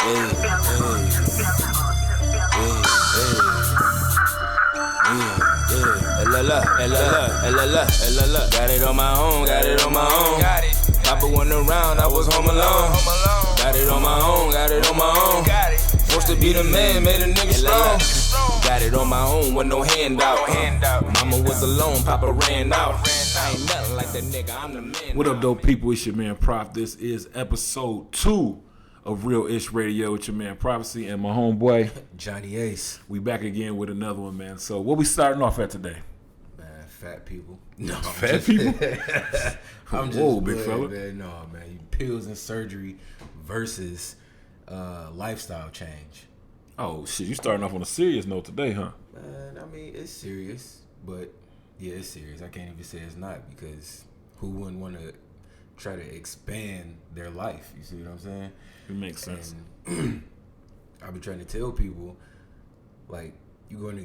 Got it on my own, got it on my own. Papa went around, I was home alone. Got it on my own, got it on my own. Forced to be the man, made a nigga strong. Got it on my own with no handout. Mama was alone, Papa ran out. I ain't nothing like that nigga, I'm the man. What up, dope people? It's your man Prof. This is episode 2 of Real Ish Radio with your man Prophecy and my homeboy Johnny Ace. We back again with another one, man. So what we starting off at today? Man, fat people. No, Fat people? I'm just Whoa, big fella. Man, no, man. Pills and surgery versus lifestyle change. Oh shit, you starting off on a serious note today, huh? Man, I mean, it's serious, but yeah, it's serious. I can't even say it's not, because who wouldn't want to try to expand their life? You see what I'm saying? It makes sense. And I've been trying to tell people, like, you're going to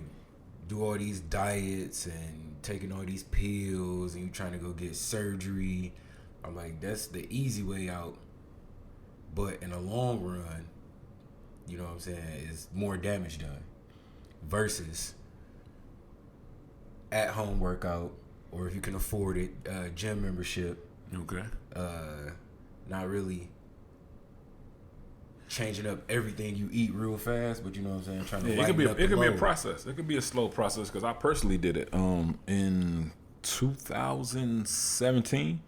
do all these diets and taking all these pills and you trying to go get surgery. I'm like, that's the easy way out. But in the long run, you know what I'm saying, is more damage done versus at-home workout, or if you can afford it, gym membership. Okay. Not really changing up everything you eat real fast, but you know what I'm saying, trying to Yeah, it could be a load. process. It could be a slow process, because I personally did it in 2017.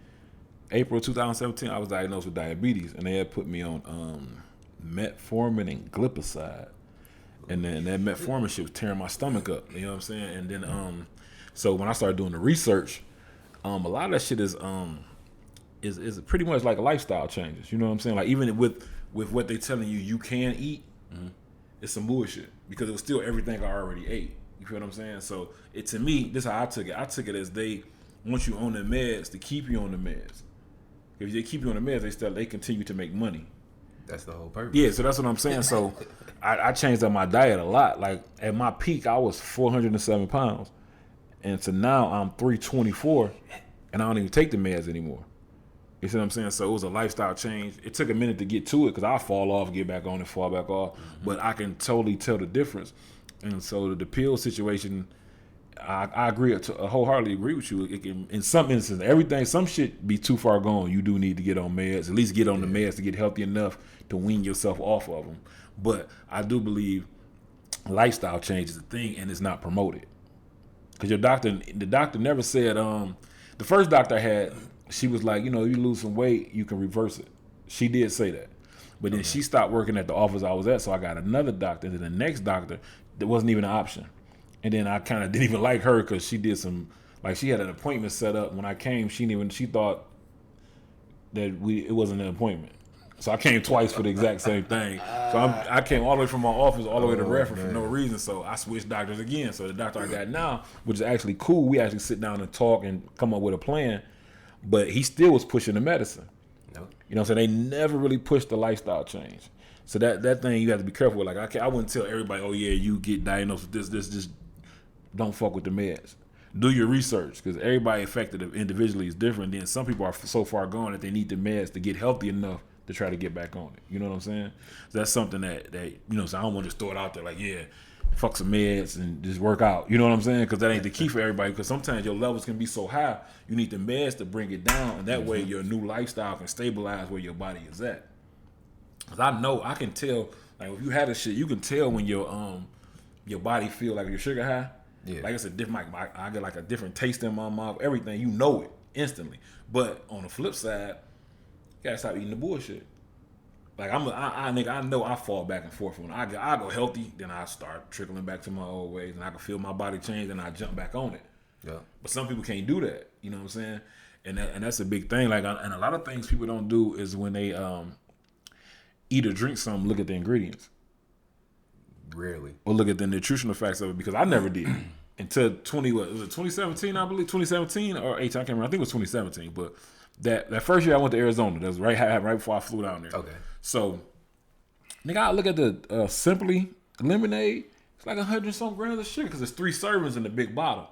April 2017, I was diagnosed with diabetes, and they had put me on metformin and glipizide, and then that metformin shit was tearing my stomach up. You know what I'm saying? And then so when I started doing the research, a lot of that shit is pretty much like lifestyle changes. You know what I'm saying? Like, even with what they telling you can eat, it's some bullshit, because it was still everything I already ate. You feel what I'm saying? So to me, this is how I took it. I took it as they want you on the meds to keep you on the meds. If they keep you on the meds, they continue to make money. That's the whole purpose. Yeah, so that's what I'm saying. So I changed up my diet a lot. Like, at my peak, I was 407 pounds. And so now I'm 324, and I don't even take the meds anymore. You see what I'm saying? So it was a lifestyle change. It took a minute to get to it, because I fall off, get back on, and fall back off. But I can totally tell the difference. And so the pill situation, I agree, wholeheartedly agree with you. It can, in some instances, some shit be too far gone. You do need to get on meds, at least get on the meds to get healthy enough to wean yourself off of them. But I do believe lifestyle change is a thing, and it's not promoted. Because the doctor never said, the first doctor I had, she was like, you lose some weight, you can reverse it. She did say that. But then she stopped working at the office I was at, so I got another doctor. And then the next doctor, that wasn't even an option. And then I kind of didn't even like her, because she did some, like, she had an appointment set up. When I came, she thought that it wasn't an appointment. So I came twice for the exact same thing. So I came all the way from my office all the way to Redford for no reason. So I switched doctors again. So the doctor I got now, which is actually cool, we actually sit down and talk and come up with a plan. But he still was pushing the medicine. Nope. You know what I'm saying? They never really pushed the lifestyle change. So that thing you have to be careful with. Like, I wouldn't tell everybody, oh yeah, you get diagnosed with this, just don't fuck with the meds. Do your research, because everybody affected individually is different. Then some people are so far gone that they need the meds to get healthy enough to try to get back on it. You know what I'm saying? So that's something that so I don't want to just throw it out there like, yeah, fuck some meds and just work out. You know what I'm saying? Because that ain't the key for everybody. Because sometimes your levels can be so high, you need the meds to bring it down, and that way your new lifestyle can stabilize where your body is at. Because I can tell, like, if you had this shit, you can tell when your body feel like your sugar high. Yeah. Like, it's a different, I get like a different taste in my mouth, everything, you know it instantly. But on the flip side, you gotta stop eating the bullshit. Like, I know I fall back and forth. When I go healthy, then I start trickling back to my old ways, and I can feel my body change, and I jump back on it. Yeah. But some people can't do that. You know what I'm saying? And that's a big thing. Like, and a lot of things people don't do is when they eat or drink something, look at the ingredients. Rarely. Or look at the nutritional facts of it, because I never did. Until 2017, I believe? 2017 or 18, I can't remember. I think it was 2017. But that first year I went to Arizona. That was right before I flew down there. Okay. So, nigga, I look at the Simply lemonade. It's like 100 some grams of sugar, because it's 3 servings in the big bottle.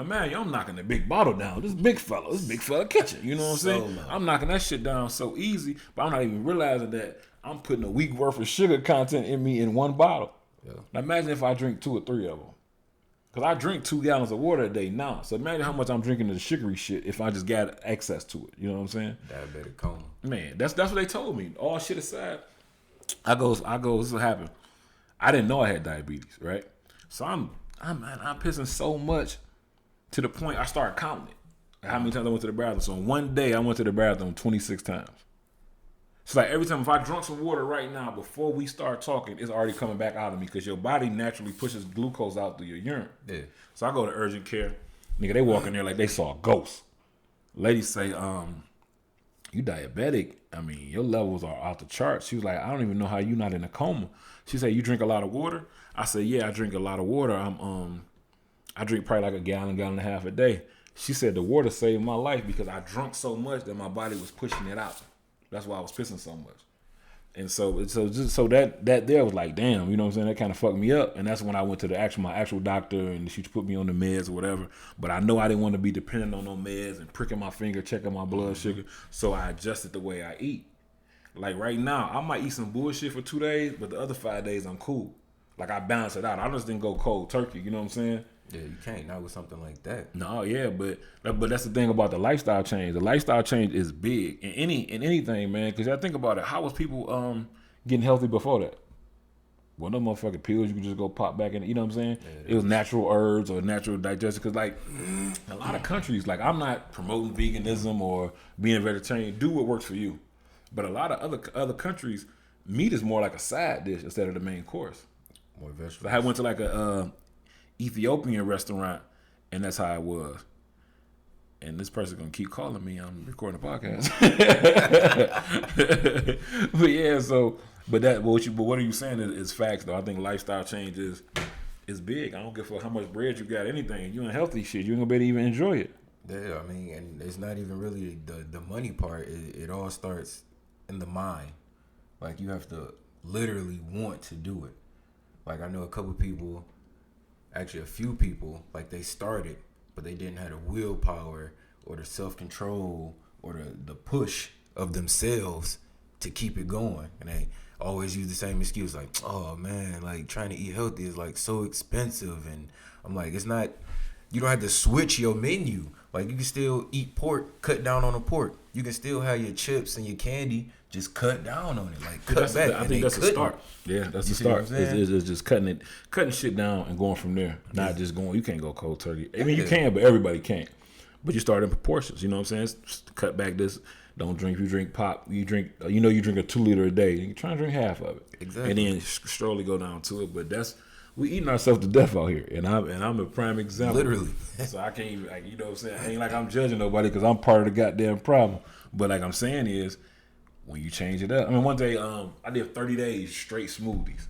Man, I'm knocking the big bottle down. This big fella kitchen. You know what I'm saying? Low. I'm knocking that shit down so easy, but I'm not even realizing that I'm putting a week worth of sugar content in me in one bottle. Yeah. Now imagine if I drink 2 or 3 of them. Because I drink 2 gallons of water a day now. So imagine how much I'm drinking of the sugary shit if I just got access to it. You know what I'm saying? Diabetic coma. Man, that's what they told me. All shit aside, I goes, this will happen. I didn't know I had diabetes, right? So I'm pissing so much to the point I started counting it. How many times I went to the bathroom. So in one day I went to the bathroom 26 times. So like every time if I drunk some water right now before we start talking, it's already coming back out of me because your body naturally pushes glucose out through your urine. Yeah. So I go to urgent care. Nigga, they walk in there like they saw a ghost. Ladies say, you diabetic. I mean, your levels are out the charts. She was like, I don't even know how you not in a coma. She said, you drink a lot of water? I said, yeah, I drink a lot of water. I drink probably like a gallon and a half a day. She said the water saved my life because I drunk so much that my body was pushing it out. That's why I was pissing so much. And so that there was like, damn, you know what I'm saying? That kind of fucked me up. And that's when I went to my actual doctor and she put me on the meds or whatever. But I know I didn't want to be dependent on no meds and pricking my finger, checking my blood sugar. So I adjusted the way I eat. Like right now, I might eat some bullshit for 2 days, but the other 5 days I'm cool. Like I balance it out. I just didn't go cold turkey, you know what I'm saying? Yeah, you can't not with something like that. No, yeah, but that's the thing about the lifestyle change. The lifestyle change is big in anything, man. Because I think about it, how was people getting healthy before that? Well, no motherfucking pills you could just go pop back in. You know what I'm saying? Yeah, it was natural herbs or natural digestion. Because like a lot of countries, like I'm not promoting veganism or being a vegetarian. Do what works for you. But a lot of other countries, meat is more like a side dish instead of the main course. More vegetables. So I went to like a Ethiopian restaurant, and that's how it was. And this person gonna keep calling me. I'm recording a podcast. But yeah, but what are you saying is facts though. I think lifestyle change is big. I don't give a fuck how much bread you got. Anything you unhealthy shit, you ain't gonna be able to even enjoy it. Yeah, I mean, and it's not even really the money part. It all starts in the mind. Like you have to literally want to do it. Like I know a couple people. Actually, a few people, like they started, but they didn't have the willpower or the self-control or the push of themselves to keep it going. And they always use the same excuse, like, oh man, like trying to eat healthy is like so expensive. And I'm like, it's not, you don't have to switch your menu. Like you can still eat pork, cut down on the pork. You can still have your chips and your candy, just cut down on it. Like cut back. I think that's the start. Yeah, that's the start. It's just cutting shit down and going from there. Not just going. You can't go cold turkey. I mean, you can, but everybody can't. But you start in proportions. You know what I'm saying? Cut back this. Don't drink. You drink pop. You drink. You drink a 2 liter a day. You try to drink half of it. Exactly. And then slowly go down to it. But we eating ourselves to death out here, and I'm a prime example. Literally. So I can't even, like, you know what I'm saying? It ain't like I'm judging nobody because I'm part of the goddamn problem. But like I'm saying is, when you change it up. I mean, one day I did 30 days straight smoothies.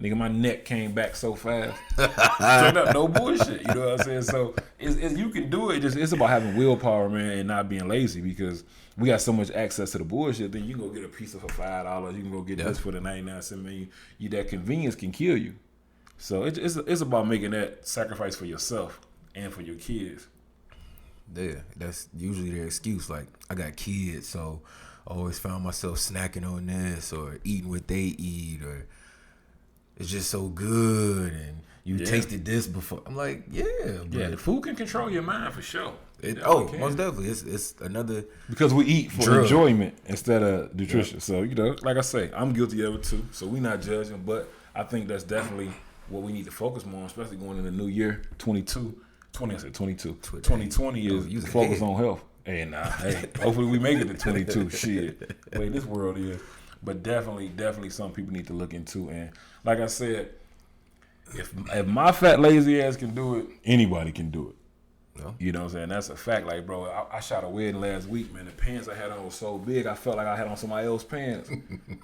Nigga, my neck came back so fast. Straight up, no bullshit. You know what I'm saying? So you can do it. It's about having willpower, man, and not being lazy because we got so much access to the bullshit. Then you can go get a pizza for $5. You can go get this for the 99-cent menu. That convenience can kill you. So it's about making that sacrifice for yourself and for your kids. Yeah, that's usually their excuse. Like, I got kids, so I always found myself snacking on this or eating what they eat, or it's just so good and you tasted this before. I'm like, the food can control your mind for sure. Most definitely. It's another, because we eat for enjoyment instead of nutrition. Yeah. So, like I say, I'm guilty of it too. So we not judging, but I think that's definitely what we need to focus more on, especially going into the new year, 2020 is focus on health. Hey, hopefully we make it to 22. Shit, the way this world is. But definitely some people need to look into. And like I said, if my fat lazy ass can do it, anybody can do it. No. You know what I'm saying? That's a fact. Like, bro, I shot a wedding last week, man. The pants I had on was so big, I felt like I had on somebody else's pants.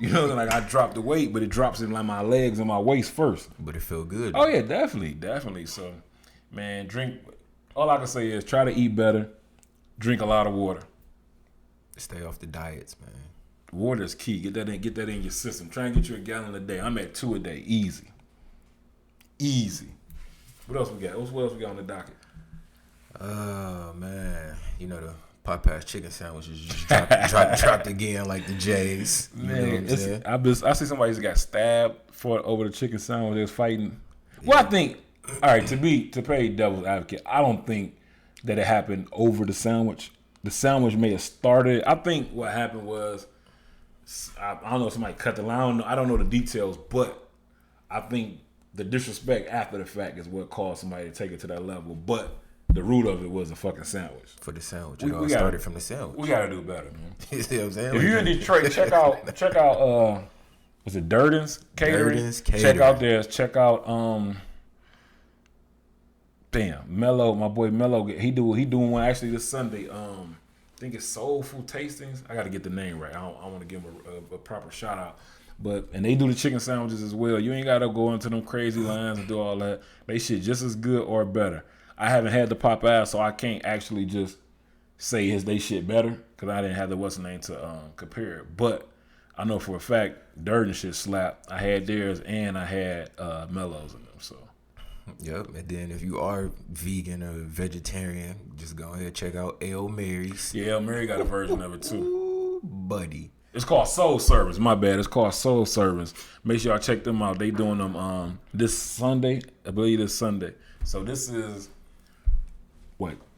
You know, like I dropped the weight, but it drops in like my legs and my waist first. But it felt good. Oh yeah, definitely. So, man, all I can say is try to eat better, drink a lot of water. Stay off the diets, man. Water is key. Get that in your system. Try and get you a gallon a day. I'm at 2 a day. Easy. What else we got? What else we got on the docket? Oh man, you know the Popeyes chicken sandwiches just dropped again like the J's. You know what I'm saying? I see somebody just got stabbed over the chicken sandwich. They was fighting. Well, I think, all right, to play devil's advocate, I don't think that it happened over the sandwich. The sandwich may have started. I think what happened was, I don't know if somebody cut the line. I don't know the details, but I think the disrespect after the fact is what caused somebody to take it to that level. But the root of it was a fucking sandwich. For the sandwich. It all started from the sandwich. We gotta do better, man. You see what I'm saying? If you're in Detroit, check out was it Durden's Catering? Durden's Catering. Check out theirs. Check out Mello, my boy Mello. He doing one actually this Sunday. I think it's Soul Food Tastings. I gotta get the name right. I want to give him a proper shout out. And they do the chicken sandwiches as well. You ain't gotta go into them crazy lines and do all that. They shit just as good or better. I haven't had the Popeyes, so I can't actually just say they shit better because I didn't have the what's the name to compare it. But I know for a fact Durden shit slapped. I had theirs and I had Mellows in them. So. Yep, and then if you are vegan or vegetarian, just go ahead and check out Ale Mary's. Yeah, Ale Mary got a version of it too. Ooh, buddy. It's called Soul Servants. My bad. It's called Soul Servants. Make sure y'all check them out. They doing them this Sunday. I believe this Sunday. So this is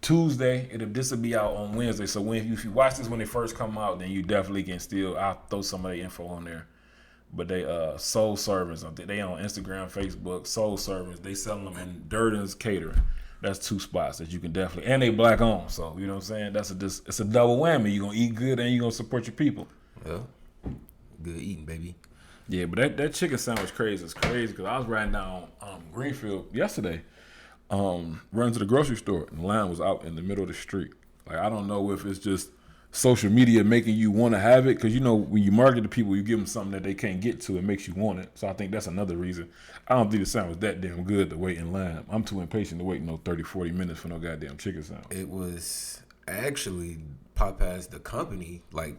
Tuesday. This will be out on Wednesday. So if you watch this when they first come out, then you definitely can still. I'll throw some of the info on there. But they Soul Servants. They on Instagram, Facebook. Soul Servants. They selling them in Durden's Catering. That's 2 spots that you can definitely, and they black owned. So you know what I'm saying. It's a double whammy. You are gonna eat good and you are gonna support your people. Yeah, good eating, baby. Yeah, but that chicken sandwich crazy is crazy because I was riding down Greenfield yesterday, running to the grocery store, and the line was out in the middle of the street. Like, I don't know if it's just social media making you want to have it, because you know when you market to people, you give them something that they can't get to, it makes you want it. So I think that's another reason. I don't think the sandwich was that damn good to wait in line. I'm too impatient to wait 30, 40 minutes for no goddamn chicken sandwich. It was actually Popeyes, the company, like,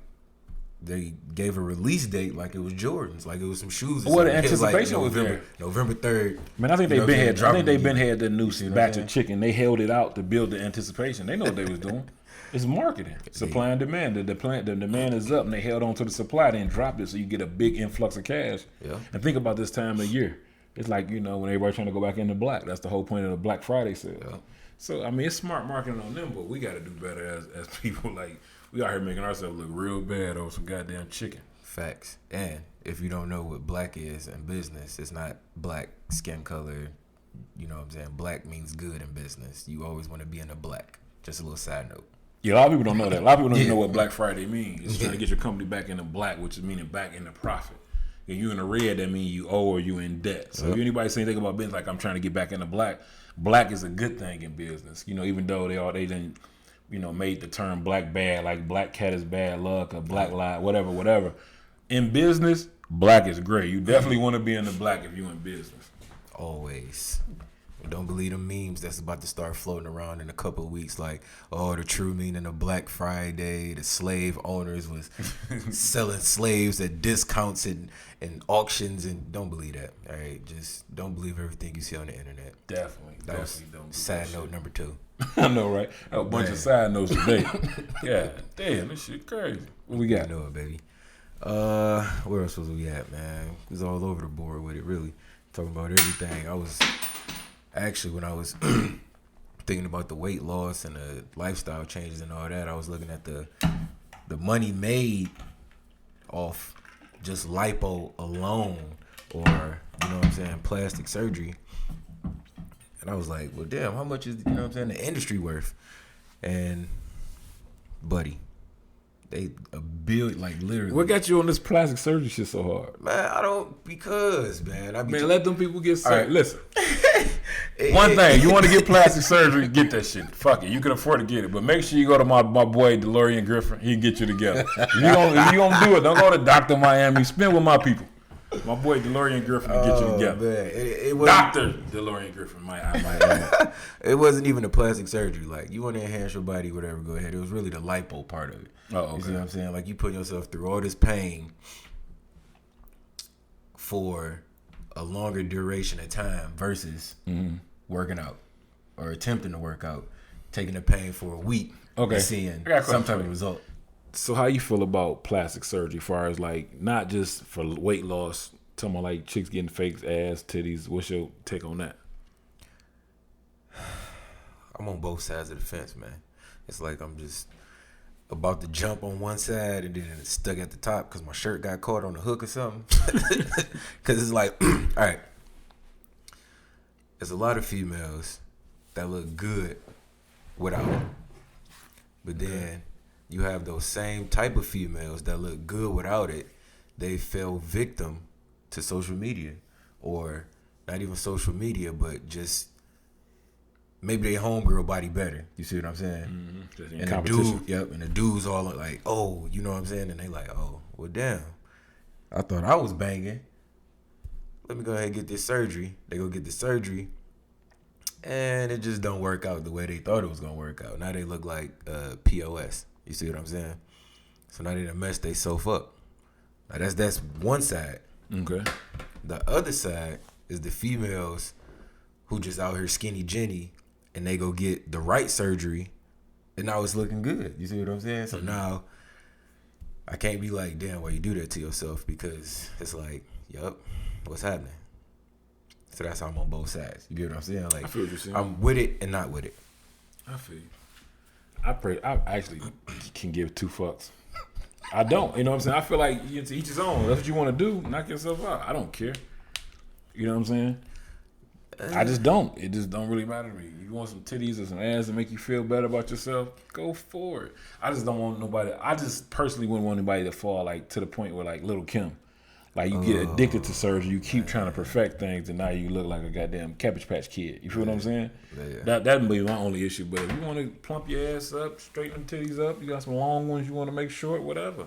they gave a release date like it was Jordan's, like it was some shoes. Well, the anticipation was there. November 3rd. Man, I think they've been had the new batch of chicken. They held it out to build the anticipation. They know what they was doing. It's marketing, supply and demand. The demand is up, and they held on to the supply, then dropped it, so you get a big influx of cash. Yeah. And think about this time of year. It's like, when everybody's trying to go back into black. That's the whole point of the Black Friday sale. Yeah. So I mean, it's smart marketing on them, but we got to do better as people. Like, we out here making ourselves look real bad over some goddamn chicken. Facts. And if you don't know what black is in business, it's not black skin color. You know what I'm saying? Black means good in business. You always want to be in the black. Just a little side note. Yeah, a lot of people don't know that. A lot of people don't even know what Black Friday means. It's trying to get your company back in the black, which is meaning back in the profit. If you in the red, that means you owe or you in debt. So if anybody say anything about business like I'm trying to get back in the black, black is a good thing in business. Even though they didn't, made the term black bad, like black cat is bad luck or black lie, whatever. In business, black is great. You definitely want to be in the black if you're in business. Always. Don't believe them memes that's about to start floating around in a couple of weeks, like, the true meaning of Black Friday, the slave owners was selling slaves at discounts and auctions, and don't believe that. All right, just don't believe everything you see on the internet. Definitely don't. Side note number 2. I know, right? A bunch of side notes today. Yeah, damn, this shit crazy. What we got? I know it, baby. Where else was we at, man? It was all over the board with it, really. Talking about everything. When I was thinking about the weight loss and the lifestyle changes and all that, I was looking at the money made off just lipo alone, or, you know what I'm saying, plastic surgery. And I was like, well, damn, how much is, the industry worth? And, buddy, they $1 billion, like, literally. What got you on this plastic surgery shit so hard? Man, let them people get surgery. Right. Listen. One thing, you want to get plastic surgery, get that shit. Fuck it, you can afford to get it, but make sure you go to my boy DeLorean Griffin. He can get you together. If you gonna do it, don't go to Dr. Miami. Spend with my people. My boy DeLorean Griffin can get you together. Man. Dr. DeLorean Griffin, I might add. It wasn't even a plastic surgery. Like, you want to enhance your body, whatever, go ahead. It was really the lipo part of it. Oh, okay. You see what I'm saying? Like, you put yourself through all this pain for a longer duration of time versus working out or attempting to work out. taking the pain for a week. Okay. And seeing I got a some question type for of you. result. So how you feel about plastic surgery, as far as like not just for weight loss, talking about like chicks getting fake ass, titties? What's your take on that? I'm on both sides of the fence, man. It's like I'm just about to jump on one side and then it's stuck at the top because my shirt got caught on the hook or something. Because it's like, all right, there's a lot of females that look good without it. But then you have those same type of females that look good without it. They fell victim to social media, or not even social media, but just maybe their homegirl body better. You see what I'm saying? Mm-hmm. And the dude, and the dudes all like, oh, you know what I'm saying? And they like, oh, well, damn. I thought I was banging. Let me go ahead and get this surgery. They go get the surgery, and it just don't work out the way they thought it was gonna work out. Now they look like POS. You see what I'm saying? So now they done messed they self up. Now that's one side. Okay. The other side is the females who just out here skinny Jenny, and they go get the right surgery, and now it's looking good. You see what I'm saying? So now I can't be like, damn, why you do that to yourself? Because it's like, yup, what's happening? So that's how I'm on both sides. You get what I'm saying? Like, I feel what you're saying. I'm with it and not with it. I feel you. I actually can give two fucks. I don't. You know what I'm saying? I feel like to each his own. That's what you want to do. Knock yourself out. I don't care. You know what I'm saying? I just don't. It just don't really matter to me. You want some titties or some ass to make you feel better about yourself? Go for it. I just don't want nobody. I just personally wouldn't want anybody to fall like to the point where like Lil' Kim. Like you get addicted to surgery, you keep trying to perfect things, and now you look like a goddamn Cabbage Patch Kid. You feel what I'm saying? Yeah. That'd be my only issue. But if you want to plump your ass up, straighten them titties up, you got some long ones you want to make short, whatever.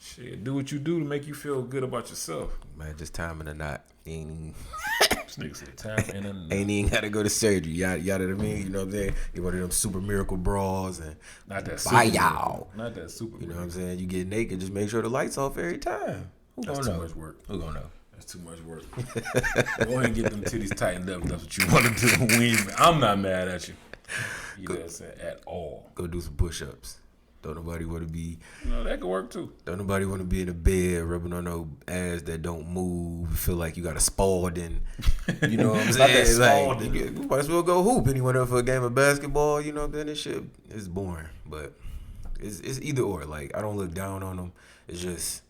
Shit, do what you do to make you feel good about yourself. Man, just timing or not. This nigga said time and a Ain't even got to go to surgery. Yada what I mean? You know what I'm saying? Get one of them super miracle bras and not that bye super y'all. Not that super. You know what I'm saying? You get naked, just make sure the lights off every time. Who That's gonna too know? much work. Who gonna know? That's too much work. Go ahead and get them titties tightened up. If that's what you want to do. I'm not mad at you. You know what I'm saying? At all. Go do some push-ups. Don't nobody want to be. No, that could work too. Don't nobody want to be in the bed rubbing on no ass that don't move. Feel like you got a Spalding. You know what I'm saying? Not that Like, Spalding. you might as well go hoop. Anyone up for a game of basketball? You know what I'm saying? This shit is boring, but it's either or. Like, I don't look down on them. It's just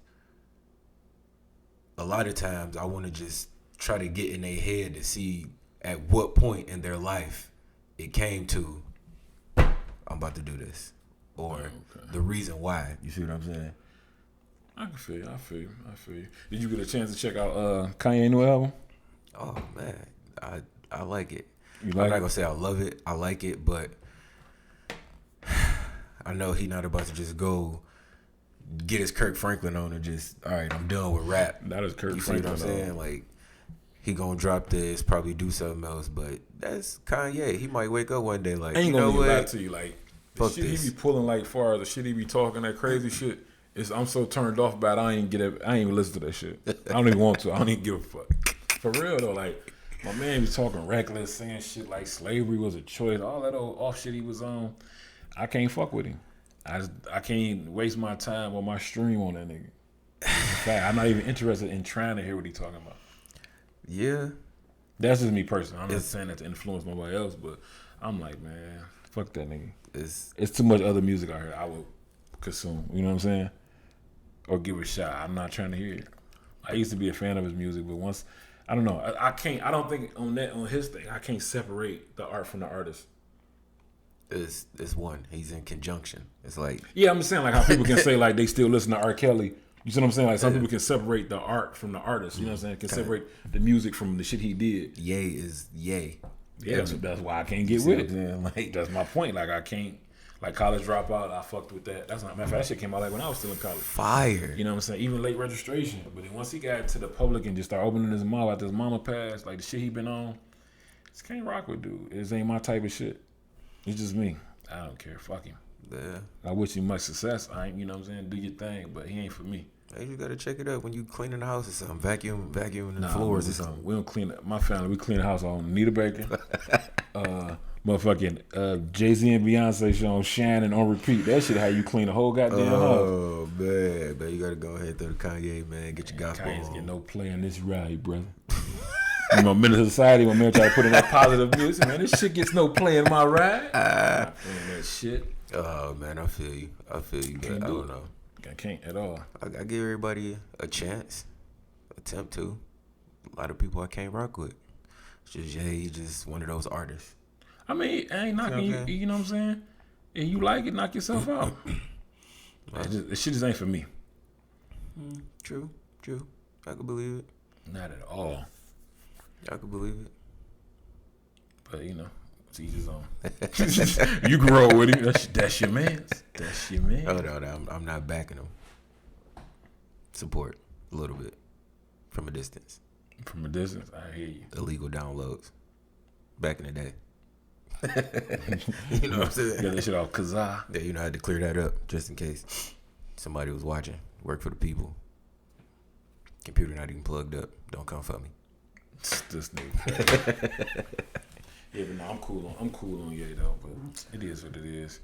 a lot of times I want to just try to get in their head to see at what point in their life it came to, I'm about to do this. Or the reason why. You see what I'm saying? I can feel you. I feel you. Did you get a chance to check out Kanye's new album? Oh man, I like it. You I'm like not it? gonna say I love it. I like it, but I know he not about to just go get his Kirk Franklin on and just, all right, I'm done with rap. That is Kirk You see Franklin. what I'm saying? Like, he gonna drop this, probably do something else, but that's Kanye. He might wake up one day like, I ain't you gonna know lie what? to you. Like, the Fuck shit this. he be pulling, like, far as the shit he be talking, that crazy shit, I'm so turned off about it, I ain't even listen to that shit. I don't even want to. I don't even give a fuck. For real, though, like, my man was talking reckless, saying shit like slavery was a choice, all that old off shit he was on. I can't fuck with him. I can't waste my time or my stream on that nigga. In fact, I'm not even interested in trying to hear what he talking about. Yeah. That's just me personally. I'm not saying that to influence nobody else, but I'm like, man, fuck that nigga. It's too much other music out here I would consume. You know what I'm saying? Or give it a shot. I'm not trying to hear it. I used to be a fan of his music, but once I don't know. I can't. I don't think on his thing. I can't separate the art from the artist. It's one. He's in conjunction. It's like, Yeah, I'm just saying like how people can say like they still listen to R. Kelly. You see what I'm saying? Like some people can separate the art from the artist. You know what I'm saying? Can separate the music from the shit he did. yay is yay. Yeah, that's why I can't get See with what it. I'm saying? Like, That's my point. Like I can't. Like College Dropout, I fucked with that. That's not matter of fact, that shit came out like when I was still in college. fire. You know what I'm saying? Even Late Registration. But then once he got to the public and just started opening his mouth after his mama passed, like the shit he been on, just can't rock with dude. It ain't my type of shit. It's just me. I don't care. Fuck him. Yeah. I wish him much success. I ain't, you know what I'm saying? Do your thing, but he ain't for me. Hey, you gotta check it out when you cleaning the house or something. Vacuuming the floors or something. We don't clean my family. We clean the house on Nita Baker, Motherfucking Jay-Z and Beyonce showing Shannon on repeat. That shit how you clean the whole goddamn house. Oh man, you gotta go ahead and throw the Kanye, man. Get your gospel Kanye's on. get no play in this ride, brother. You know, Menace to Society, my man try to put in that positive music, man. This shit gets no play in my ride. Not playing that shit. Oh man, I feel you, but I don't know. I can't at all. I give everybody a chance, attempt to. A lot of people I can't rock with. It's just Jay, just one of those artists. I mean, I ain't knocking you. You know what I'm saying? If you like it, knock yourself out. This shit just ain't for me. True. I can believe it. Not at all. I can believe it. But you know, it's each his own. You can roll with him. That's your man. That's your man. Oh no, I'm not backing him. Support a little bit from a distance. From a distance, I hear you. Illegal downloads. Back in the day. You know what I'm saying? Get that shit off Kazaa. Yeah, you know, I had to clear that up just in case somebody was watching. Work for the people. Computer not even plugged up. Don't come for me. This nigga. Yeah, but no, I'm cool on Ye though. But it is what it is.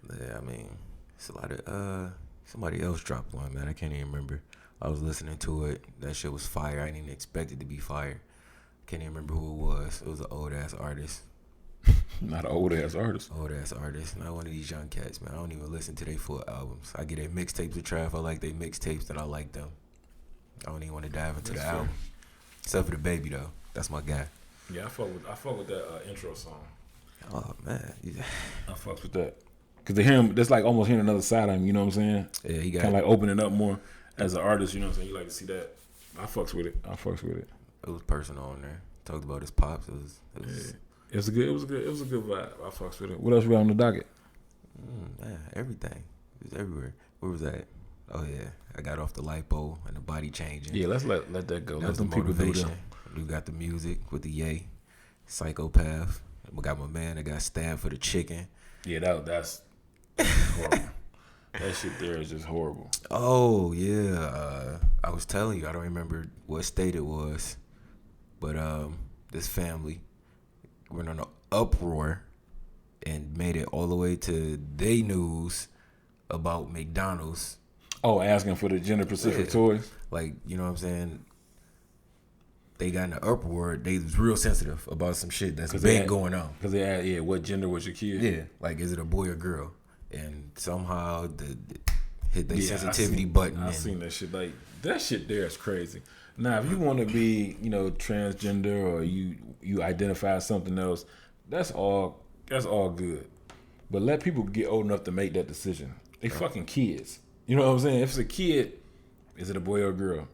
Yeah, I mean, it's a lot of somebody else dropped one, man. I can't even remember. I was listening to it. That shit was fire. I didn't even expect it to be fire. Can't even remember who it was. It was an old ass artist. Not an old ass artist. Old ass artist. Not one of these young cats, man. I don't even listen to their full albums. I get their mixtapes with Trav. I like their mixtapes, and I like them. I don't even want to dive into the album. Except for the baby though. That's my guy. Yeah, I fuck with that intro song. Oh man, yeah. I fucks with that. Cause to hear him, that's like almost hearing another side of him. You know what I'm saying? Yeah, he got kind of like opening up more as an artist. You know what I'm saying? You like to see that. I fucks with it. It was personal on there. Talked about his pops. It was It was a good vibe. I fucks with it. What else we got on the docket? Man, everything. It was everywhere. Where was that? Oh yeah, I got off the lipo and the body changing. Yeah, let's let that go. That Let was them the people do motivation. them. We got the music with the Ye, Psychopath. We got my man that got stabbed for the chicken. Yeah, that's horrible. That shit there is just horrible. Oh yeah, I was telling you, I don't remember what state it was, but this family went on an uproar and made it all the way to they news about McDonald's. Oh, asking for the gender specific toys. Like, you know what I'm saying? They got in an uproar. They was real sensitive about some shit that's been going on. Because they asked, what gender was your kid? Yeah, like, is it a boy or girl? And somehow hit the sensitivity button. I seen that shit. Like, that shit there is crazy. Now, if you want to be, transgender or you identify as something else, that's all good. But let people get old enough to make that decision. They fucking kids. You know what I'm saying? If it's a kid, is it a boy or a girl?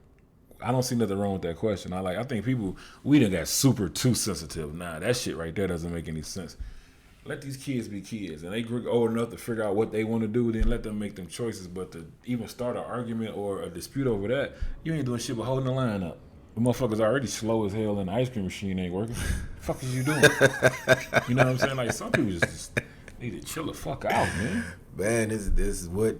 I don't see nothing wrong with that question. I think people, we done got super too sensitive. Nah, that shit right there doesn't make any sense. Let these kids be kids, and they get old enough to figure out what they want to do, then let them make them choices. But to even start an argument or a dispute over that, you ain't doing shit but holding the line up. The motherfucker's already slow as hell and the ice cream machine ain't working. What the fuck is you doing? You know what I'm saying? Like, some people just need to chill the fuck out, man. Man, this is what,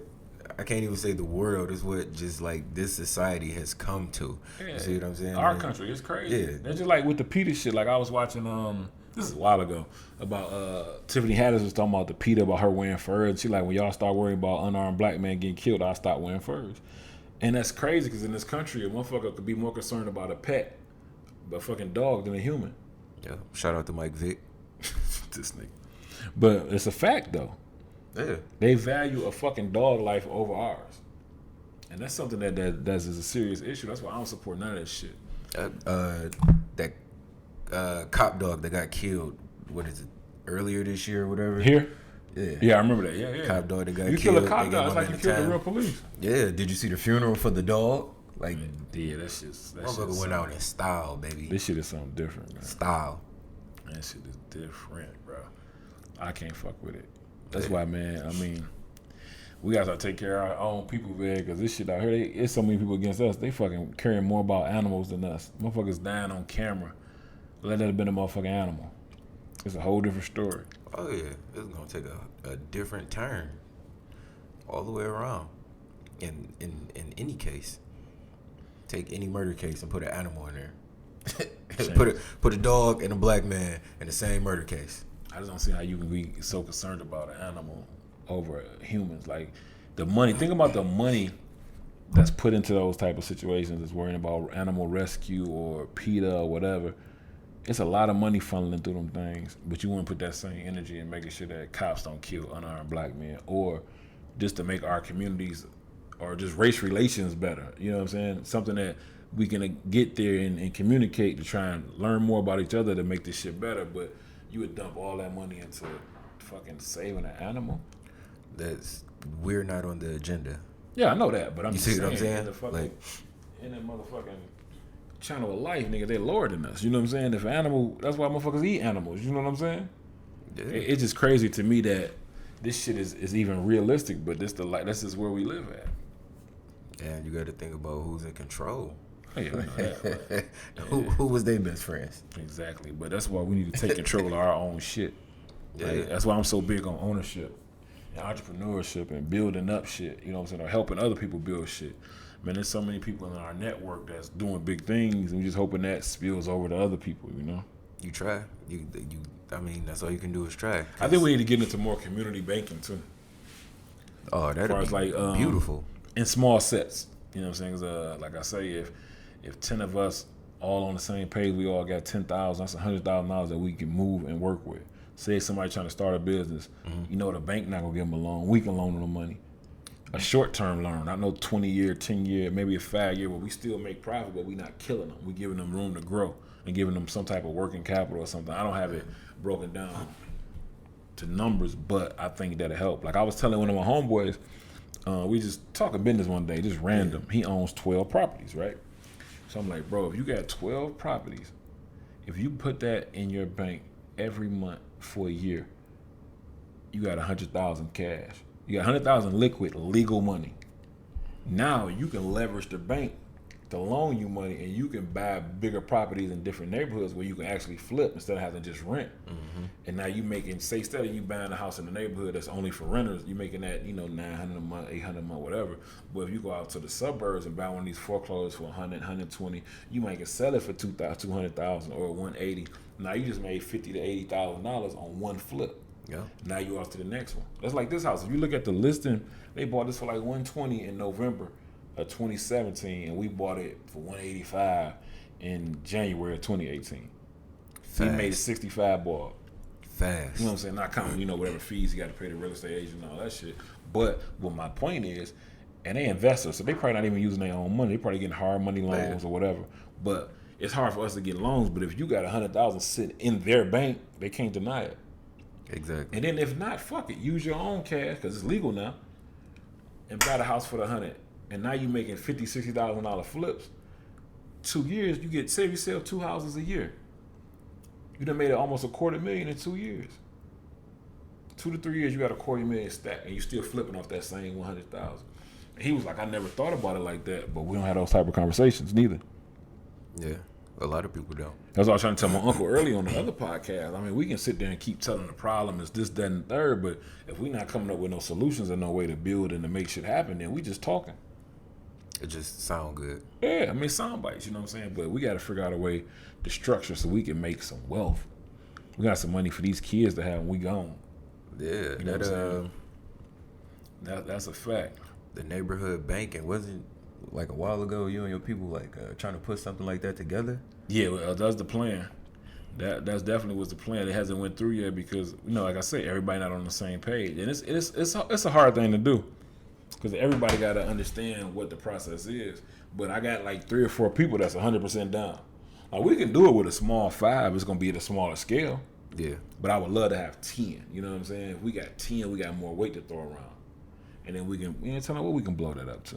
I can't even say the world, is what just like this society has come to. Yeah. You see what I'm saying? Our country is crazy. Yeah. That's just like with the PETA shit. Like, I was watching, this is a while ago, about Tiffany Haddish was talking about the PETA, about her wearing furs. She like, when y'all start worrying about unarmed black men getting killed, I'll stop wearing furs. And that's crazy because in this country, a motherfucker could be more concerned about a pet, a fucking dog, than a human. Yeah. Shout out to Mike Vick. This nigga. But it's a fact, though. Yeah. They value a fucking dog life over ours. And that's something that's a serious issue. That's why I don't support none of that shit. That cop dog that got killed, what is it, earlier this year or whatever? Here? Yeah. Yeah, I remember that. Yeah. Cop dog that got you killed. You kill a cop dog, it's like you killed the real police. Yeah, did you see the funeral for the dog? Like, yeah, that shit went out in style, baby. This shit is something different, man. Style. That shit is different, bro. I can't fuck with it. That's why, man, I mean, we gotta start taking care of our own people, man, because this shit out here, it's so many people against us. They fucking caring more about animals than us. Motherfuckers dying on camera. Let that have been a motherfucking animal. It's a whole different story. Oh, yeah. It's gonna take a different turn all the way around. In any case. Take any murder case and put an animal in there. Put a dog and a black man in the same murder case. I just don't see how you can be so concerned about an animal over humans. Like the money. Think about the money that's put into those type of situations. Is worrying about animal rescue or PETA or whatever. It's a lot of money funneling through them things, but you want to put that same energy in making sure that cops don't kill unarmed black men, or just to make our communities or just race relations better. You know what I'm saying? Something that we can get there and communicate to try and learn more about each other to make this shit better. But you would dump all that money into fucking saving an animal? We're not on the agenda. Yeah, I know that, but I'm just see saying, what I'm saying? In that motherfucking channel of life, nigga, they lower than us. You know what I'm saying? If an animal, that's why motherfuckers eat animals. You know what I'm saying? Yeah. It's just crazy to me that this shit is even realistic, but this is where we live at. And you got to think about who's in control. Oh, yeah, we know that, Who was their best friends? Exactly, but that's why we need to take control of our own shit. Yeah. Like, that's why I'm so big on ownership and entrepreneurship and building up shit. You know what I'm saying? Or helping other people build shit. Man, there's so many people in our network that's doing big things, and we just hoping that spills over to other people. You know? You try. I mean, that's all you can do is try. I think we need to get into more community banking too. Oh, that'd be like beautiful. In small sets. You know what I'm saying? 'Cause, like I say, if 10 of us all on the same page, we all got $10,000. That's $100,000 that we can move and work with. Say somebody trying to start a business, you know the bank not gonna give them a loan. We can loan them the money. A short-term loan, I know 20-year, 10-year, maybe a 5-year, but we still make profit, but we not killing them. We giving them room to grow and giving them some type of working capital or something. I don't have it broken down to numbers, but I think that'll help. Like I was telling one of my homeboys, we just talking business one day, just random. He owns 12 properties, right? So I'm like, bro, if you got 12 properties, if you put that in your bank every month for a year, you got 100,000 cash. You got 100,000 liquid legal money. Now you can leverage the bank to loan you money, and you can buy bigger properties in different neighborhoods where you can actually flip instead of having to just rent. And now you making, say, instead of you buying a house in the neighborhood that's only for renters, you making that, you know, $900 a month, $800 a month, whatever. But if you go out to the suburbs and buy one of these foreclosures for $100, $120, you might can sell it for $200,000 or $180. Now you just made $50,000 to $80,000 on one flip. Yeah. Now you off to the next one. That's like this house. If you look at the listing, they bought this for like $120 in November of 2017, and we bought it for $185 in January of 2018. He made 65 ball. Fast. You know what I'm saying? Not counting, you know, whatever fees you got to pay the real estate agent and all that shit. But what my point is, and they investors, so they probably not even using their own money. They probably getting hard money loans or whatever. But it's hard for us to get loans. But if you got 100,000 sitting in their bank, they can't deny it. Exactly. And then if not, fuck it. Use your own cash because it's legal now, and buy the house for the 100. And now you making $50,000, $60,000 flips. 2 years, you get, say you sell 2 houses a year. You done made it almost $250,000 in 2 years. 2 to 3 years, you got $250,000 stacked, and you still flipping off that same 100,000. And he was like, I never thought about it like that, but we don't have those type of conversations neither. Yeah, a lot of people don't. That's what I was trying to tell my uncle early on the other podcast. I mean, we can sit there and keep telling the problem is this, that, and the third, but if we not coming up with no solutions and no way to build and to make shit happen, then we just talking. It just sound good. Yeah, I mean, sound bites, you know what I'm saying? But we got to figure out a way to structure so we can make some wealth. We got some money for these kids to have when we gone. Yeah, You know what I'm saying? That's a fact. The neighborhood banking wasn't like a while ago. You and your people like trying to put something like that together. Yeah, well, that's the plan. That's definitely was the plan. It hasn't went through yet because, you know, like I said, everybody not on the same page, and it's a hard thing to do because everybody got to understand what the process is. But I got like 3 or 4 people that's 100% down. Like we can do it with a small 5. It's gonna be at a smaller scale. Yeah. But I would love to have 10. You know what I'm saying? If we got 10, we got more weight to throw around, and then we can, you know, tell them what we can blow that up to.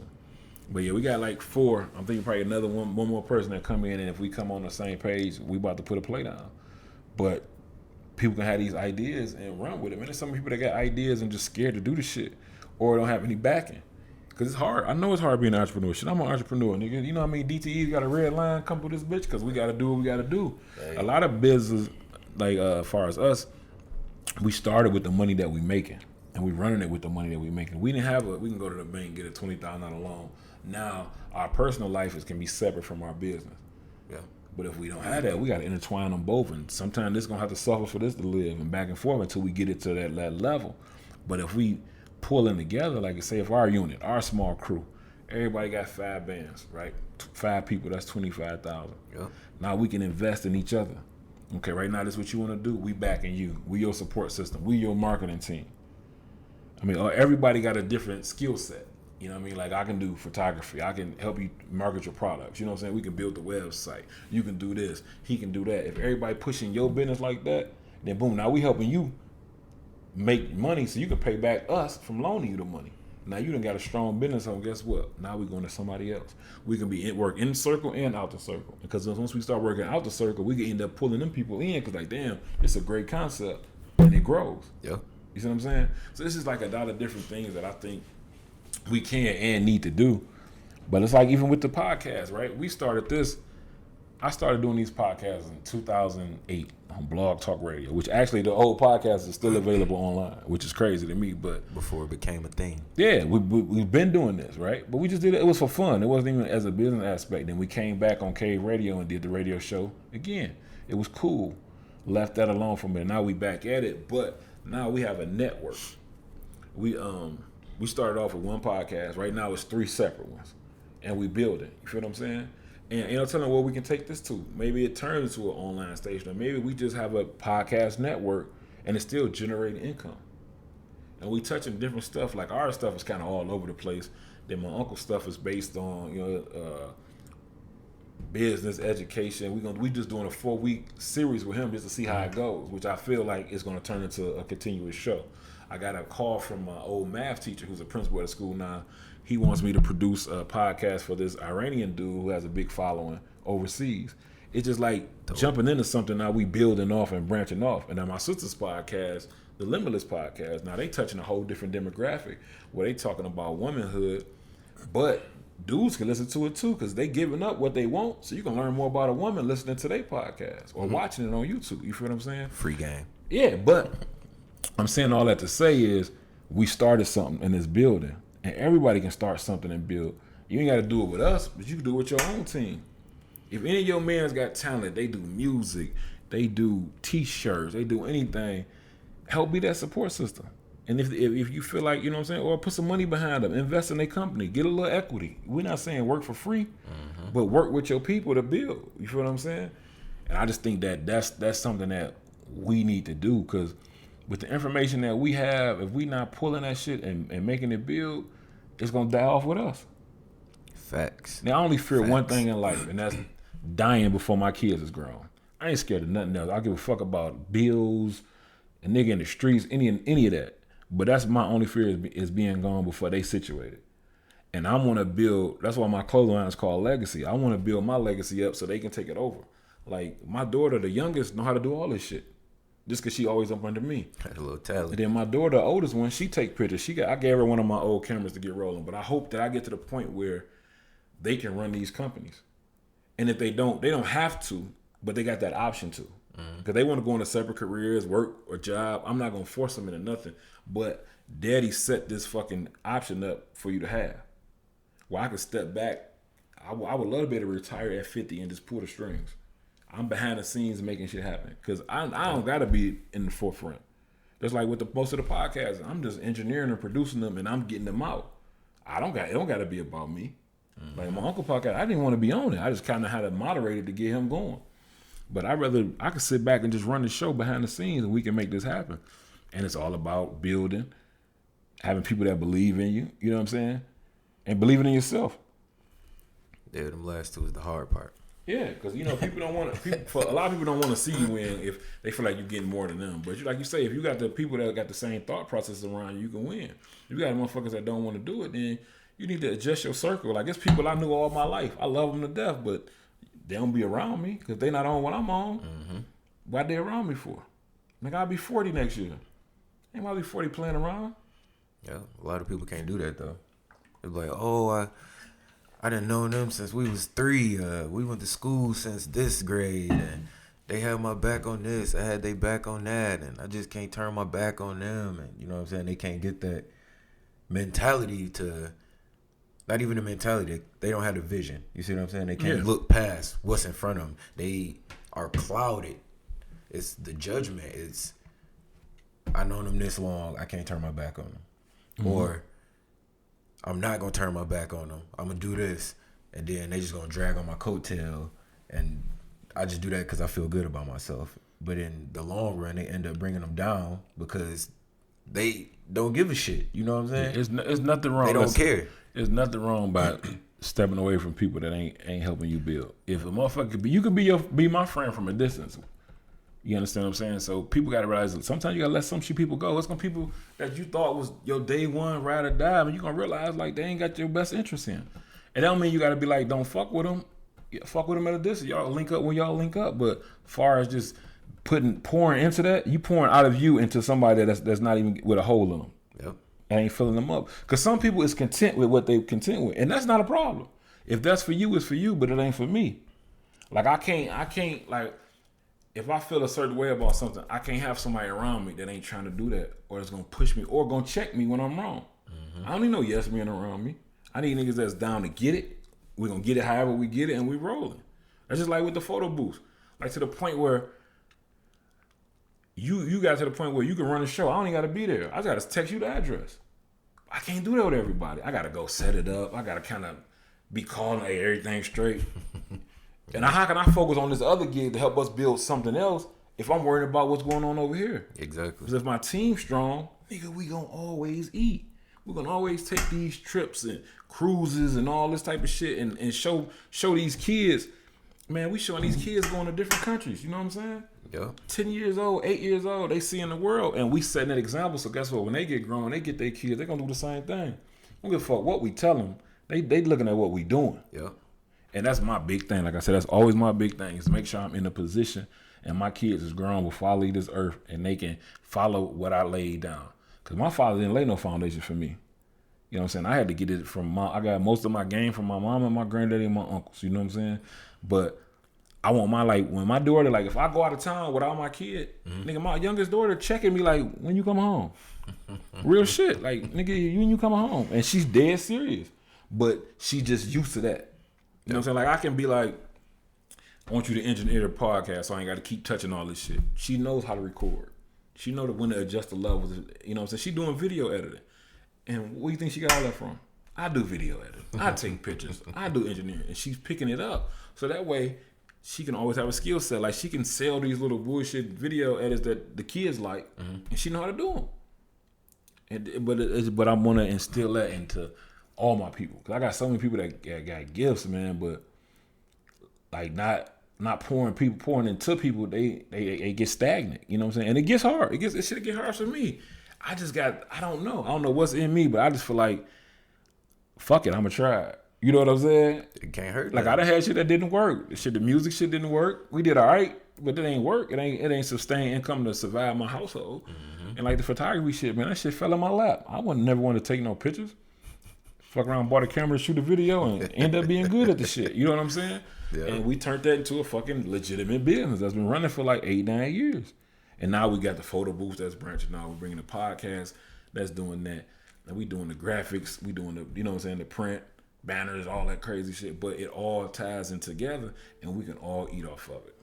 But yeah, we got like 4. I'm thinking probably another one more person that come in, and if we come on the same page, we about to put a play down. But people can have these ideas and run with it. Man, there's some people that got ideas and just scared to do the shit, or don't have any backing. Cause it's hard. I know it's hard being an entrepreneur. Shit, I'm an entrepreneur, nigga. You know how many DTEs got a red line come with this bitch? Cause we gotta do what we gotta do. Hey. A lot of business, like as far as us, we started with the money that we making, and we running it with the money that we making. We didn't have we can go to the bank and get a $20,000 loan. Now our personal life can be separate from our business. Yeah. But if we don't have that, we got to intertwine them both. And sometimes this going to have to suffer for this to live and back and forth until we get it to that level. But if we pull them together, like I say, if our unit, our small crew, everybody got 5 bands, right? 5 people, that's 25,000. Yep. Now we can invest in each other. Okay, right now this is what you want to do. We backing you. We your support system. We your marketing team. I mean, everybody got a different skill set. You know what I mean? Like I can do photography. I can help you market your products. You know what I'm saying? We can build the website. You can do this. He can do that. If everybody pushing your business like that, then boom, now we helping you make money so you can pay back us from loaning you the money. Now you done got a strong business, so guess what? Now we going to somebody else. We can be work in the circle and out the circle. Because once we start working out the circle, we can end up pulling them people in because like, damn, it's a great concept. And it grows. Yeah. You see what I'm saying? So this is like a lot of different things that I think we can and need to do. But it's like even with the podcast, right? I started doing these podcasts in 2008 on Blog Talk Radio, which actually the old podcast is still available online, which is crazy to me. But before it became a thing. Yeah, we've been doing this, right? But we just did it. It was for fun. It wasn't even as a business aspect. Then we came back on Cave Radio and did the radio show again. It was cool. Left that alone for a minute. Now we back at it, but now we have a network. We started off with one podcast. Right now it's 3 separate ones, and we build it. You feel what I'm saying? And tell them where we can take this to. Maybe it turns into an online station, or maybe we just have a podcast network, and it's still generating income. And we touching different stuff. Like our stuff is kind of all over the place. Then my uncle's stuff is based on business, education. We just doing a 4-week series with him just to see how it goes, which I feel like is going to turn into a continuous show. I got a call from my old math teacher who's a principal at a school now. He wants me to produce a podcast for this Iranian dude who has a big following overseas. It's just like jumping into something now we building off and branching off. And then my sister's podcast, the Limitless podcast, now they touching a whole different demographic where they talking about womanhood, but dudes can listen to it too because they giving up what they want. So you can learn more about a woman listening to their podcast or watching it on YouTube. You feel what I'm saying? Free game. Yeah, but I'm saying all that to say is we started something in this building, and everybody can start something and build. You ain't got to do it with us, but you can do it with your own team. If any of your men's got talent, they do music, they do T-shirts, they do anything, help be that support system. And if you feel like, you know what I'm saying, or put some money behind them, invest in their company, get a little equity. We're not saying work for free, but work with your people to build. You feel what I'm saying? And I just think that's something that we need to do because with the information that we have, if we not pulling that shit and making it build, it's going to die off with us. Facts. Now, I only fear one thing in life, and that's dying before my kids is grown. I ain't scared of nothing else. I give a fuck about bills, a nigga in the streets, any of that. But that's my only fear is being gone before they situated. And I want to build, that's why my clothing line is called Legacy. I want to build my legacy up so they can take it over. Like, my daughter, the youngest, know how to do all this shit. Just because she always up under me. Had a little talent. And then my daughter, the oldest one, she take pictures. I gave her one of my old cameras to get rolling. But I hope that I get to the point where they can run these companies. And if they don't have to, but they got that option to. Because they want to go into separate careers, work or job. I'm not going to force them into nothing. But daddy set this fucking option up for you to have. Where I could step back. I would love to be able to retire at 50 and just pull the strings. I'm behind the scenes making shit happen because I don't gotta be in the forefront. Just like with most of the podcasts, I'm just engineering and producing them, and I'm getting them out. It don't gotta be about me. Like my uncle podcast, I didn't want to be on it. I just kind of had to moderate it to get him going. But I could sit back and just run the show behind the scenes, and we can make this happen. And it's all about building, having people that believe in you. You know what I'm saying? And believing in yourself. Yeah, them last two is the hard part. Yeah, because people don't want to. A lot of people don't want to see you win if they feel like you're getting more than them. But like you say, if you got the people that got the same thought process around you, you can win. If you got motherfuckers that don't want to do it, then you need to adjust your circle. Like it's people I knew all my life. I love them to death, but they don't be around me because they not on what I'm on. Why they around me for? Like I'll be 40 next year. Ain't about to be 40 playing around. Yeah, a lot of people can't do that though. They're like, oh, I didn't know them since we was 3. We went to school since this grade, and they had my back on this. I had their back on that, and I just can't turn my back on them. And you know what I'm saying? They can't get that mentality to not even the mentality. They don't have the vision. You see what I'm saying? They can't look past what's in front of them. They are clouded. It's the judgment. It's, I known them this long, I can't turn my back on them. Or I'm not going to turn my back on them. I'm going to do this. And then they just going to drag on my coattail. And I just do that because I feel good about myself. But in the long run, they end up bringing them down because they don't give a shit. You know what I'm saying? It's nothing wrong. They don't care. There's nothing wrong about stepping away from people that ain't helping you build. If a motherfucker you can be my friend from a distance. You understand what I'm saying? So people gotta realize that sometimes you gotta let some shit people go. It's gonna people that you thought was your day one ride or die, but you gonna realize like they ain't got your best interest in. And that don't mean you gotta be like, don't fuck with them. Yeah, fuck with them at a distance. Y'all link up when y'all link up. But as far as just pouring into that, you pouring out of you into somebody that's not even with a hole in them. Yep. And ain't filling them up. Because some people is content with what they content with. And that's not a problem. If that's for you, it's for you, but it ain't for me. Like I can't like, if I feel a certain way about something, I can't have somebody around me that ain't trying to do that or that's gonna push me or gonna check me when I'm wrong. I don't need no yes men around me. I need niggas that's down to get it. We're gonna get it however we get it and we rolling. That's just like with the photo booth. Like to the point where you got to the point where you can run a show. I don't even gotta be there. I just gotta text you the address. I can't do that with everybody. I gotta go set it up. I gotta kind of be calling everything straight. And how can I focus on this other gig to help us build something else if I'm worried about what's going on over here? Exactly. Because if my team's strong, nigga, we gonna always eat. We're gonna always take these trips and cruises and all this type of shit and show these kids. Man, we showing these kids going to different countries. You know what I'm saying? Yeah. 10 years old, 8 years old, they seeing the world. And we setting that example. So guess what? When they get grown, they get their kids, they're gonna do the same thing. Don't give a fuck what we tell them. They looking at what we doing. Yeah. And that's my big thing. Like I said, that's always my big thing is make sure I'm in a position and my kids is grown before I leave this earth and they can follow what I laid down. Because my father didn't lay no foundation for me. You know what I'm saying? I had to get it from I got most of my game from my mom and my granddaddy and my uncles. You know what I'm saying? But I want my, like, when my daughter, like, if I go out of town without my kid, nigga, my youngest daughter checking me like, when you come home? Real shit. Like, nigga, when you come home? And she's dead serious. But she just used to that. You know what I'm saying? Like, I can be like, I want you to engineer the podcast so I ain't got to keep touching all this shit. She knows how to record. She knows when to adjust the levels. You know what I'm saying? She doing video editing. And where do you think she got all that from? I do video editing. I take pictures. I do engineering. And she's picking it up. So that way, she can always have a skill set. Like, she can sell these little bullshit video edits that the kids like. And she know how to do them. But I'm going to instill that into all my people. Because I got so many people that got gifts, man. But, like, not pouring into people, they get stagnant. You know what I'm saying? And it gets hard. It should get hard for me. I don't know. I don't know what's in me, but I just feel like, fuck it, I'm going to try it. You know what I'm saying? It can't hurt. Like, I done had shit that didn't work. The music shit didn't work. We did all right, but it ain't work. It ain't sustained income to survive my household. And like the photography shit, man, that shit fell in my lap. I never want to take no pictures. Fuck around, bought a camera to shoot a video and end up being good at the shit. You know what I'm saying? Yeah. And we turned that into a fucking legitimate business that's been running for like 8-9 years. And now we got the photo booth that's branching out. We're bringing the podcast that's doing that. And we doing the graphics. We doing the, you know what I'm saying, the print, banners, all that crazy shit. But it all ties in together and we can all eat off of it.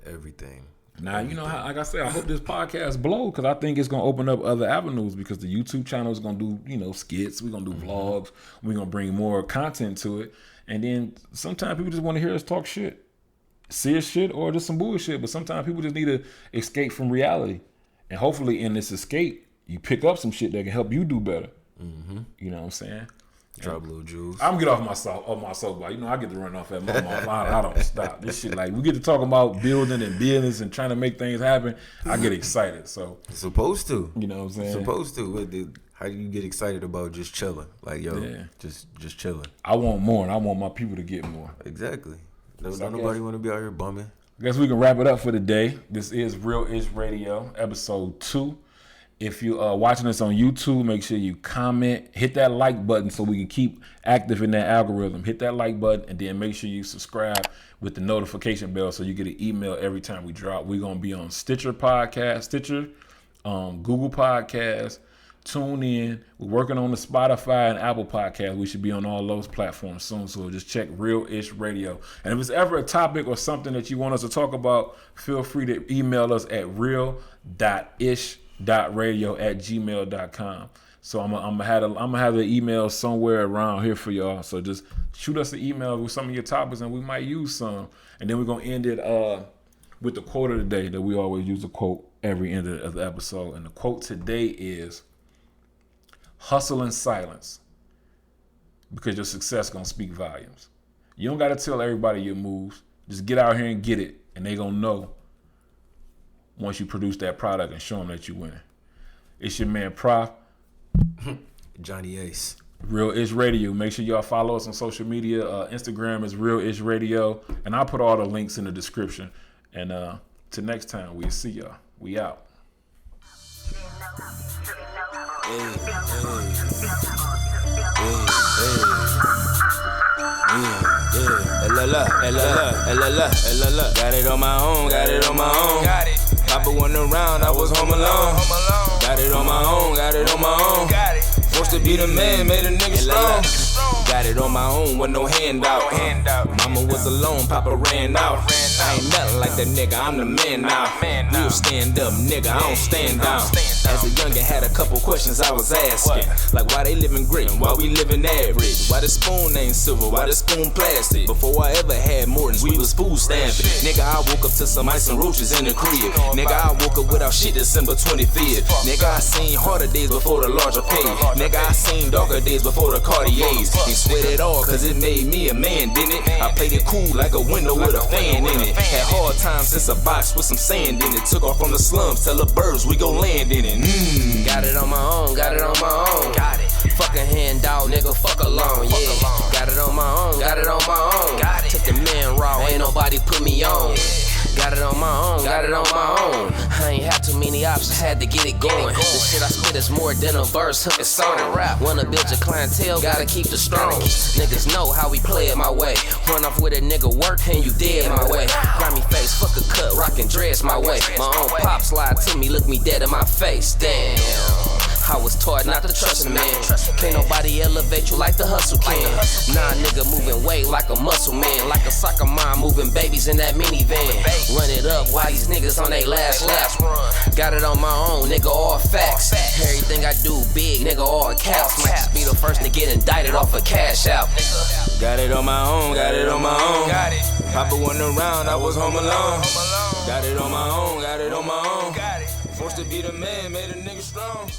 Everything. Now, you know, how, like I said, I hope this podcast blow because I think it's going to open up other avenues because the YouTube channel is going to do, you know, skits. We're going to do vlogs. We're going to bring more content to it. And then sometimes people just want to hear us talk shit. Serious shit or just some bullshit. But sometimes people just need to escape from reality. And hopefully in this escape, you pick up some shit that can help you do better. You know what I'm saying? Drop little jewels. I'm get off my soapbox. You know, I get to run off at my mouth. I don't stop. This shit, like, we get to talk about building and business and trying to make things happen. I get excited. So supposed to. You know what I'm saying? Supposed to. How do you get excited about just chilling? Like, yo, just chilling. I want more, and I want my people to get more. Exactly. Don't nobody want to be out here bumming. I guess we can wrap it up for the day. This is Real Ish Radio, episode 2. If you are watching us on YouTube, make sure you comment, hit that like button so we can keep active in that algorithm. Hit that like button and then make sure you subscribe with the notification bell so you get an email every time we drop. We're going to be on Stitcher Podcast, Google Podcasts, Tune in. We're working on the Spotify and Apple podcast. We should be on all those platforms soon. So just check Real Ish Radio. And if it's ever a topic or something that you want us to talk about, feel free to email us at real.ish.radio@gmail.com. So I'm gonna have the email somewhere around here for y'all. So just shoot us an email with some of your topics, and we might use some. And then we're gonna end it with the quote of the day that we always use a quote every end of the episode. And the quote today is, "Hustle in silence, because your success gonna speak volumes." You don't gotta tell everybody your moves. Just get out here and get it, and they gonna know once you produce that product and show them that you winning. It's your man Prof. Johnny Ace. Real Ish Radio. Make sure y'all follow us on social media. Instagram is Real Ish Radio, and I'll put all the links in the description. And till next time, we'll see y'all. We out. Got it on my own, got it on my own. Papa wasn't around, I was home alone. Got it on my own, got it on my own. Forced to be the man, made a nigga strong. Got it on my own with no handout. Mama was alone, Papa ran out. I ain't nothing like that nigga, I'm the man now. Real stand up, nigga, I don't stand down. As a youngin' had a couple questions I was asking, like why they living great and why we living average? Why the spoon ain't silver, why the spoon plastic? Before I ever had Morton's, we was food stamping. Nigga, I woke up to some ice and roaches in the crib. Nigga, I woke up without shit December 25th. Nigga, I seen harder days before the larger pay. Nigga, I seen darker days before the Cartiers. Ain't sweat it all cause it made me a man, didn't it? I played it cool like a window with a fan in it. Had hard times since a box with some sand in it. Took off from the slums, tell the birds we gon' land in it. Got it on my own, got it on my own. Got it. Fuck a handout, nigga, fuck alone, yeah. Got it on my own, got it on my own. Got it. Took the man raw, ain't nobody put me on. Got it on my own, got it on my own. I ain't had too many options, had to get it going. The shit I spit is more than a verse, it's on a rap. Wanna build your clientele, gotta keep the strongs. Niggas know how we play it my way. Run off with a nigga work and you dead my way. Grimy face, fuck a cut, rockin' dreads my way. My own pop slide to me, look me dead in my face, damn. I was taught not to trust a man. Can't nobody elevate you like the hustle can. Nah, nigga moving weight like a muscle man. Like a soccer mom moving babies in that minivan. Run it up while these niggas on they last lap. Got it on my own, nigga, all facts. Everything I do big, nigga, all caps. Might just be the first to get indicted off a cash out. Got it on my own, got it on my own. Papa wasn't around, I was home alone. Got it on my own, got it on my own. Forced to be the man, made a nigga strong.